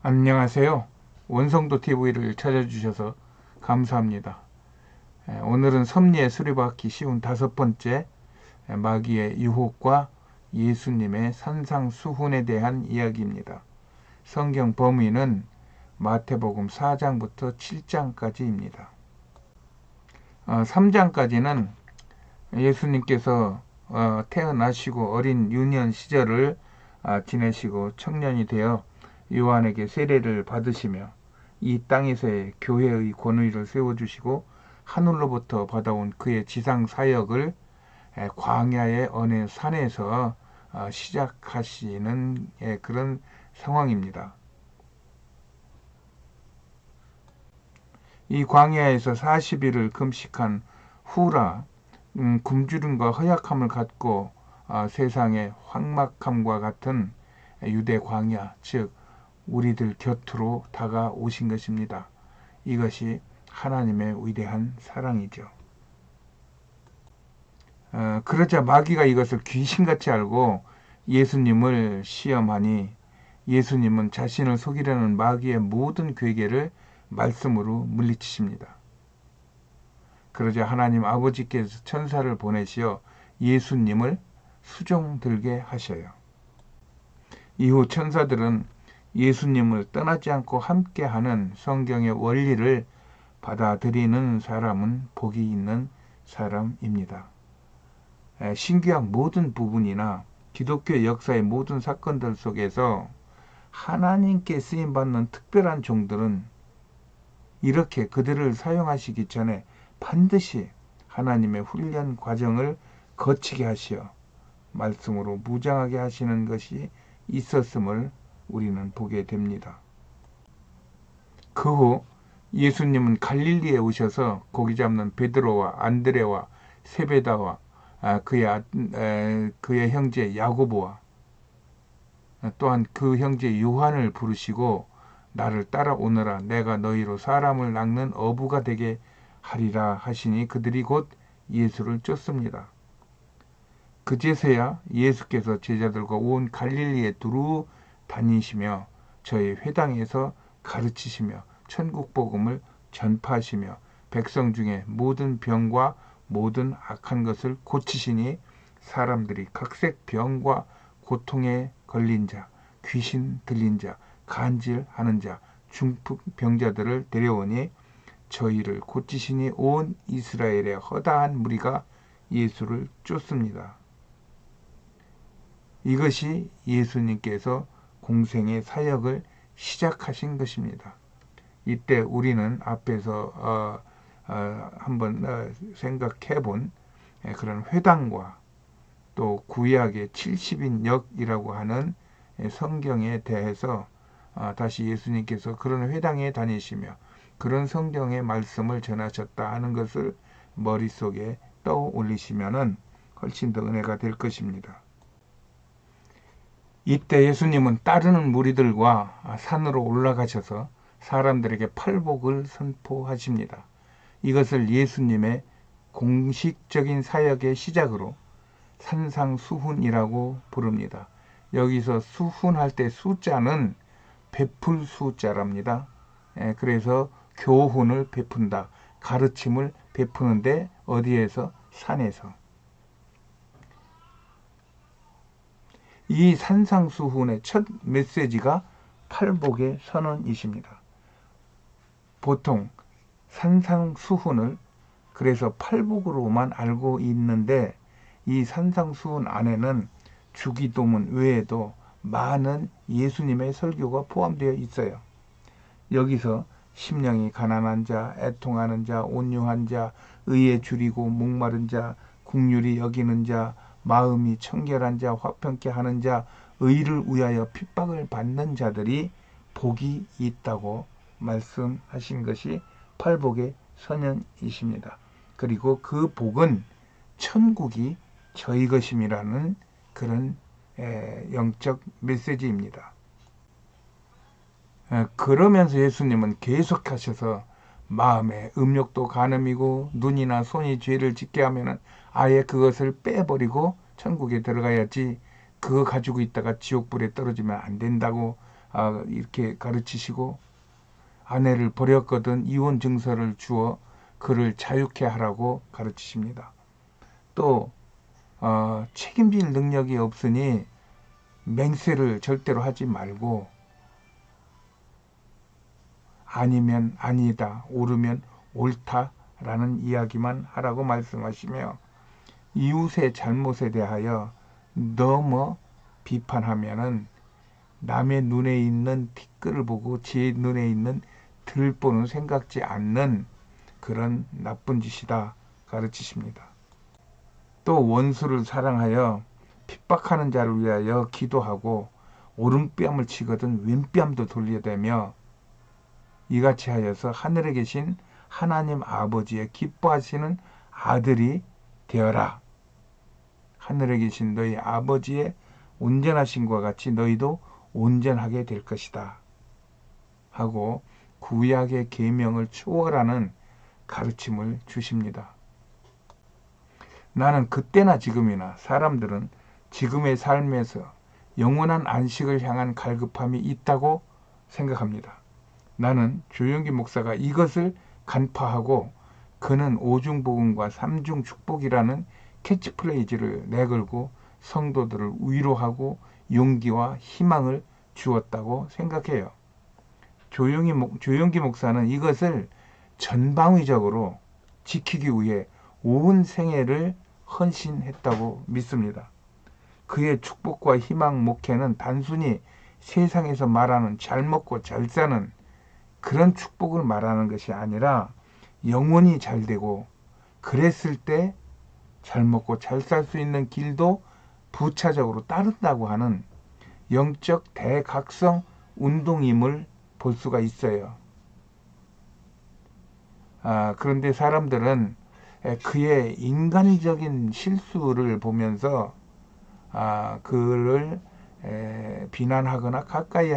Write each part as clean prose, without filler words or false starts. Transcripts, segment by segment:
안녕하세요. 원성도 TV를 찾아주셔서 감사합니다. 오늘은 섭리에 수리받기 쉬운 5번째 마귀의 유혹과 예수님의 산상수훈에 대한 이야기입니다. 성경 범위는 마태복음 4장부터 7장까지입니다. 3장까지는 예수님께서 태어나시고 어린 유년 시절을 지내시고 청년이 되어 요한에게 세례를 받으시며 이 땅에서의 교회의 권위를 세워주시고 하늘로부터 받아온 그의 지상 사역을 광야의 어느 산에서 시작하시는 그런 상황입니다. 이 광야에서 40일을 금식한 후라 굶주림과 허약함을 갖고 세상의 황막함과 같은 유대 광야, 즉 우리들 곁으로 다가오신 것입니다. 이것이 하나님의 위대한 사랑이죠. 그러자 마귀가 이것을 귀신같이 알고 예수님을 시험하니 예수님은 자신을 속이려는 마귀의 모든 괴계를 말씀으로 물리치십니다. 그러자 하나님 아버지께서 천사를 보내시어 예수님을 수종들게 하셔요. 이후 천사들은 예수님을 떠나지 않고 함께하는 성경의 원리를 받아들이는 사람은 복이 있는 사람입니다. 신구약 모든 부분이나 기독교 역사의 모든 사건들 속에서 하나님께 쓰임받는 특별한 종들은 이렇게 그들을 사용하시기 전에 반드시 하나님의 훈련 과정을 거치게 하시어 말씀으로 무장하게 하시는 것이 있었음을 우리는 보게 됩니다. 그 후 예수님은 갈릴리에 오셔서 고기 잡는 베드로와 안드레와 세베다와 그의 형제 야고보와 또한 그 형제 요한을 부르시고 나를 따라오너라 내가 너희로 사람을 낚는 어부가 되게 하리라 하시니 그들이 곧 예수를 쫓습니다. 그제서야 예수께서 제자들과 온 갈릴리에 두루 다니시며 저희 회당에서 가르치시며 천국 복음을 전파하시며 백성 중에 모든 병과 모든 악한 것을 고치시니 사람들이 각색 병과 고통에 걸린 자, 귀신 들린 자, 간질하는 자, 중풍병자들을 데려오니 저희를 고치시니 온 이스라엘의 허다한 무리가 예수를 쫓습니다. 이것이 예수님께서 공생의 사역을 시작하신 것입니다. 이때 우리는 앞에서 한번 생각해 본 그런 회당과 또 구약의 70인역이라고 하는 성경에 대해서 다시 예수님께서 그런 회당에 다니시며 그런 성경의 말씀을 전하셨다 하는 것을 머릿속에 떠올리시면 훨씬 더 은혜가 될 것입니다. 이때 예수님은 따르는 무리들과 산으로 올라가셔서 사람들에게 팔복을 선포하십니다. 이것을 예수님의 공식적인 사역의 시작으로 산상수훈이라고 부릅니다. 여기서 수훈할 때 숫자는 베풀 숫자랍니다. 그래서 교훈을 베푼다, 가르침을 베푸는데 어디에서? 산에서. 이 산상수훈의 첫 메시지가 팔복의 선언이십니다. 보통 산상수훈을 그래서 팔복으로만 알고 있는데 이 산상수훈 안에는 주기도문 외에도 많은 예수님의 설교가 포함되어 있어요. 여기서 심령이 가난한 자, 애통하는 자, 온유한 자, 의에 줄이고 목마른 자, 긍휼히 여기는 자, 마음이 청결한 자, 화평케 하는 자, 의를 위하여 핍박을 받는 자들이 복이 있다고 말씀하신 것이 팔복의 선언이십니다. 그리고 그 복은 천국이 저희 것임이라는 그런 영적 메시지입니다. 그러면서 예수님은 계속하셔서 마음에 음욕도 간음이고 눈이나 손이 죄를 짓게 하면 아예 그것을 빼버리고 천국에 들어가야지 그거 가지고 있다가 지옥불에 떨어지면 안 된다고 이렇게 가르치시고, 아내를 버렸거든 이혼 증서를 주어 그를 자유케 하라고 가르치십니다. 또 책임질 능력이 없으니 맹세를 절대로 하지 말고, 아니면 아니다, 옳으면 옳다라는 이야기만 하라고 말씀하시며, 이웃의 잘못에 대하여 너무 비판하면은 남의 눈에 있는 티끌을 보고 제 눈에 있는 들보는 생각지 않는 그런 나쁜 짓이다 가르치십니다. 또 원수를 사랑하여 핍박하는 자를 위하여 기도하고 오른뺨을 치거든 왼뺨도 돌려대며 이같이 하여서 하늘에 계신 하나님 아버지의 기뻐하시는 아들이 되어라. 하늘에 계신 너희 아버지의 온전하심과 같이 너희도 온전하게 될 것이다 하고 구약의 계명을 초월하는 가르침을 주십니다. 나는 그때나 지금이나 사람들은 지금의 삶에서 영원한 안식을 향한 갈급함이 있다고 생각합니다. 나는 조영기 목사가 이것을 간파하고 그는 오중복음과 삼중축복이라는 캐치프레이즈를 내걸고 성도들을 위로하고 용기와 희망을 주었다고 생각해요. 조영기 목사는 이것을 전방위적으로 지키기 위해 온 생애를 헌신했다고 믿습니다. 그의 축복과 희망 목회는 단순히 세상에서 말하는 잘 먹고 잘 사는 그런 축복을 말하는 것이 아니라 영혼이 잘 되고 그랬을 때 잘 먹고 잘 살 수 있는 길도 부차적으로 따른다고 하는 영적 대각성 운동임을 볼 수가 있어요. 그런데 사람들은 그의 인간적인 실수를 보면서 그를 비난하거나 가까이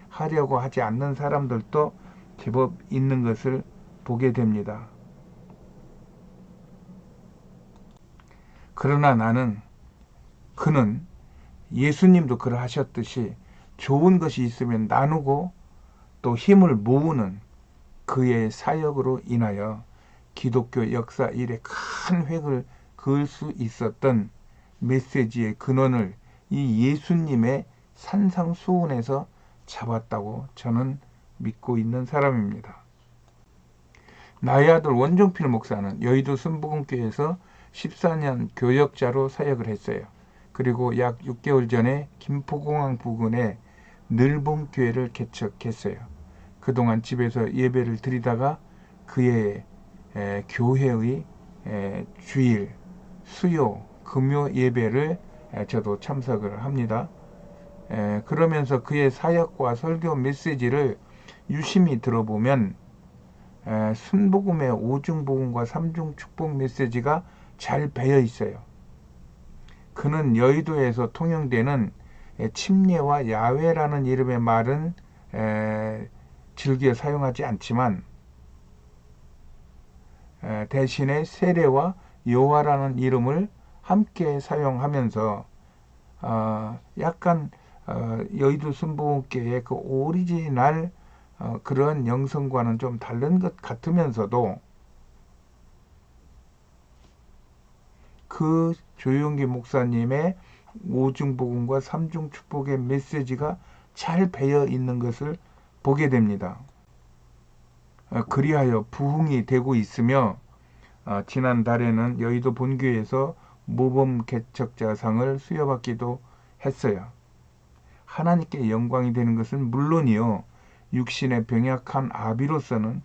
하려고 하지 않는 사람들도 제법 있는 것을 보게 됩니다. 그러나 그는 예수님도 그러하셨듯이 좋은 것이 있으면 나누고 또 힘을 모으는 그의 사역으로 인하여 기독교 역사 일에 큰 획을 그을 수 있었던 메시지의 근원을 이 예수님의 산상수훈에서 잡았다고 저는 믿고 있는 사람입니다. 나의 아들 원종필 목사는 여의도 순복음교회에서 14년 교역자로 사역을 했어요. 그리고 약 6개월 전에 김포공항 부근에 늘봄교회를 개척했어요. 그동안 집에서 예배를 드리다가 그의 교회의 주일, 수요, 금요 예배를 저도 참석을 합니다. 그러면서 그의 사역과 설교 메시지를 유심히 들어보면 순복음의 오중복음과 삼중축복 메시지가 잘 배어 있어요. 그는 여의도에서 통용되는 침례와 야외라는 이름의 말은 즐겨 사용하지 않지만 대신에 세례와 요하라는 이름을 함께 사용하면서 약간 여의도 순복음교회의 그 오리지널 그런 영성과는 좀 다른 것 같으면서도 그 조영기 목사님의 오중복음과 삼중축복의 메시지가 잘 배어 있는 것을 보게 됩니다. 그리하여 부흥이 되고 있으며 지난달에는 여의도 본교에서 모범 개척자상을 수여받기도 했어요. 하나님께 영광이 되는 것은 물론이요, 육신의 병약한 아비로서는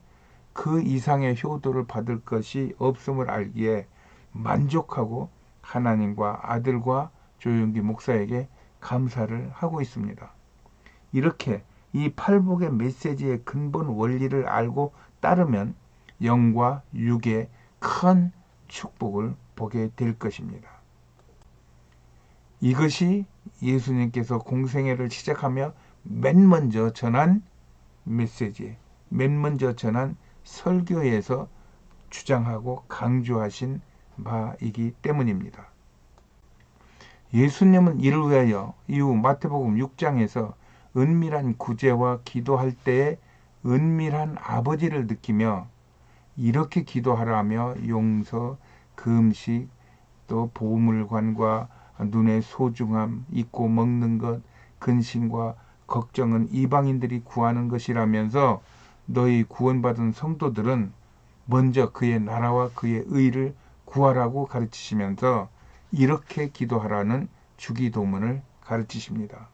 그 이상의 효도를 받을 것이 없음을 알기에 만족하고 하나님과 아들과 조영기 목사에게 감사를 하고 있습니다. 이렇게 이 팔복의 메시지의 근본 원리를 알고 따르면 영과 육의 큰 축복을 보게 될 것입니다. 이것이 예수님께서 공생애를 시작하며 맨 먼저 전한 메시지, 맨 먼저 전한 설교에서 주장하고 강조하신 바이기 때문입니다. 예수님은 이를 위하여 이후 마태복음 6장에서 은밀한 구제와 기도할 때의 은밀한 아버지를 느끼며 이렇게 기도하라며 용서, 금식, 또 보물관과 눈의 소중함, 잊고 먹는 것, 근심과 걱정은 이방인들이 구하는 것이라면서 너희 구원받은 성도들은 먼저 그의 나라와 그의 의를 구하라고 가르치시면서 이렇게 기도하라는 주기도문을 가르치십니다.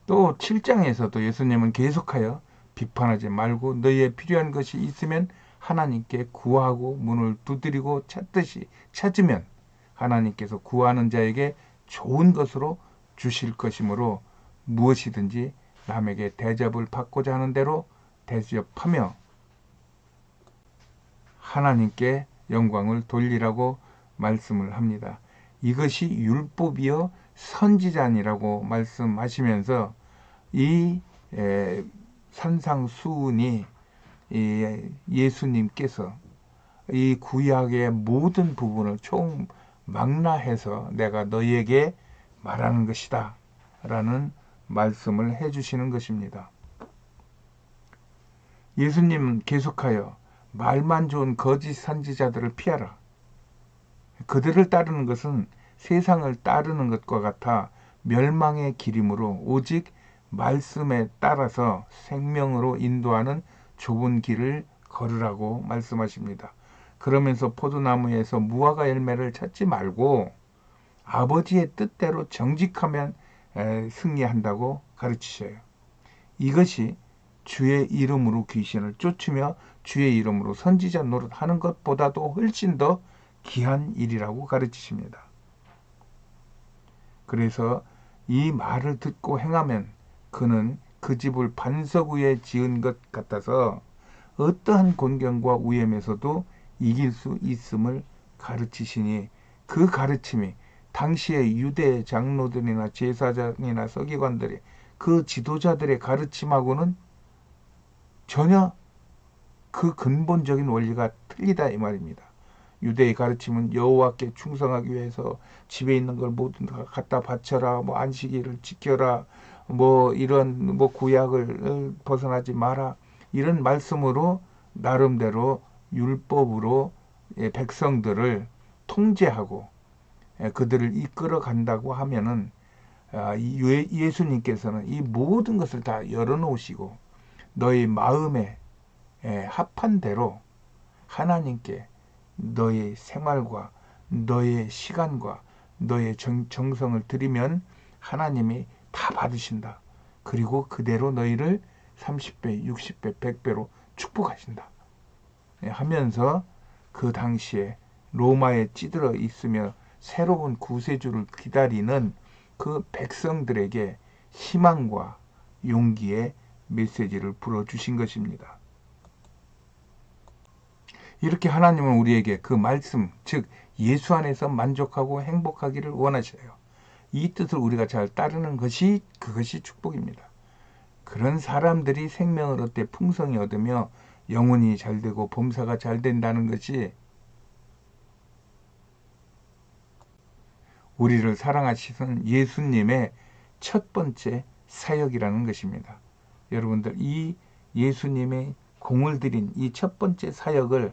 또 7장에서도 예수님은 계속하여 비판하지 말고 너희의 필요한 것이 있으면 하나님께 구하고 문을 두드리고 찾듯이 찾으면 하나님께서 구하는 자에게 좋은 것으로 주실 것이므로 무엇이든지 남에게 대접을 받고자 하는 대로 대접하며 하나님께 영광을 돌리라고 말씀을 합니다. 이것이 율법이요 선지자니라고 말씀하시면서 이 산상수훈이 예수님께서 이 구약의 모든 부분을 총망라해서 내가 너희에게 말하는 것이다 라는 말씀을 해주시는 것입니다. 예수님은 계속하여 말만 좋은 거짓 선지자들을 피하라. 그들을 따르는 것은 세상을 따르는 것과 같아 멸망의 길이므로 오직 말씀에 따라서 생명으로 인도하는 좁은 길을 걸으라고 말씀하십니다. 그러면서 포도나무에서 무화과 열매를 찾지 말고 아버지의 뜻대로 정직하면 승리한다고 가르치셔요. 이것이 주의 이름으로 귀신을 쫓으며 주의 이름으로 선지자 노릇하는 것보다도 훨씬 더 귀한 일이라고 가르치십니다. 그래서 이 말을 듣고 행하면 그는 그 집을 반석 위에 지은 것 같아서 어떠한 곤경과 위험에서도 이길 수 있음을 가르치시니 그 가르침이 당시의 유대 장로들이나 제사장이나 서기관들의 그 지도자들의 가르침하고는 전혀 그 근본적인 원리가 틀리다 이 말입니다. 유대의 가르침은 여호와께 충성하기 위해서 집에 있는 걸 모두 갖다 바쳐라, 뭐 안식일을 지켜라, 뭐 이런 뭐 구약을 벗어나지 마라 이런 말씀으로 나름대로 율법으로 백성들을 통제하고 그들을 이끌어 간다고 하면은 예수님께서는 이 모든 것을 다 열어놓으시고 너희 마음에 합한 대로 하나님께 너의 생활과 너의 시간과 너의 정성을 드리면 하나님이 다 받으신다. 그리고 그대로 너희를 30배, 60배, 100배로 축복하신다. 하면서 그 당시에 로마에 찌들어 있으며 새로운 구세주를 기다리는 그 백성들에게 희망과 용기의 메시지를 불어주신 것입니다. 이렇게 하나님은 우리에게 그 말씀, 즉 예수 안에서 만족하고 행복하기를 원하셔요. 이 뜻을 우리가 잘 따르는 것이 그것이 축복입니다. 그런 사람들이 생명을 얻되 풍성히 얻으며 영혼이 잘 되고 범사가 잘 된다는 것이 우리를 사랑하시는 예수님의 첫 번째 사역이라는 것입니다. 여러분들 이 예수님의 공을 들인 이 첫 번째 사역을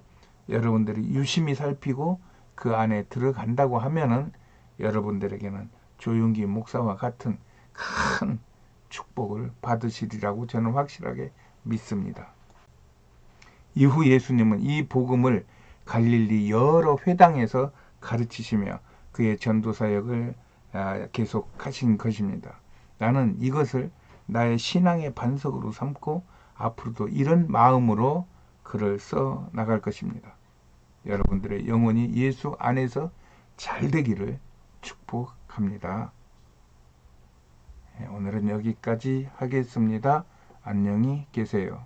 여러분들이 유심히 살피고 그 안에 들어간다고 하면은 여러분들에게는 조용기 목사와 같은 큰 축복을 받으시리라고 저는 확실하게 믿습니다. 이후 예수님은 이 복음을 갈릴리 여러 회당에서 가르치시며 그의 전도 사역을 계속하신 것입니다. 나는 이것을 나의 신앙의 반석으로 삼고 앞으로도 이런 마음으로 글을 써 나갈 것입니다. 여러분들의 영혼이 예수 안에서 잘 되기를 축복합니다. 오늘은 여기까지 하겠습니다. 안녕히 계세요.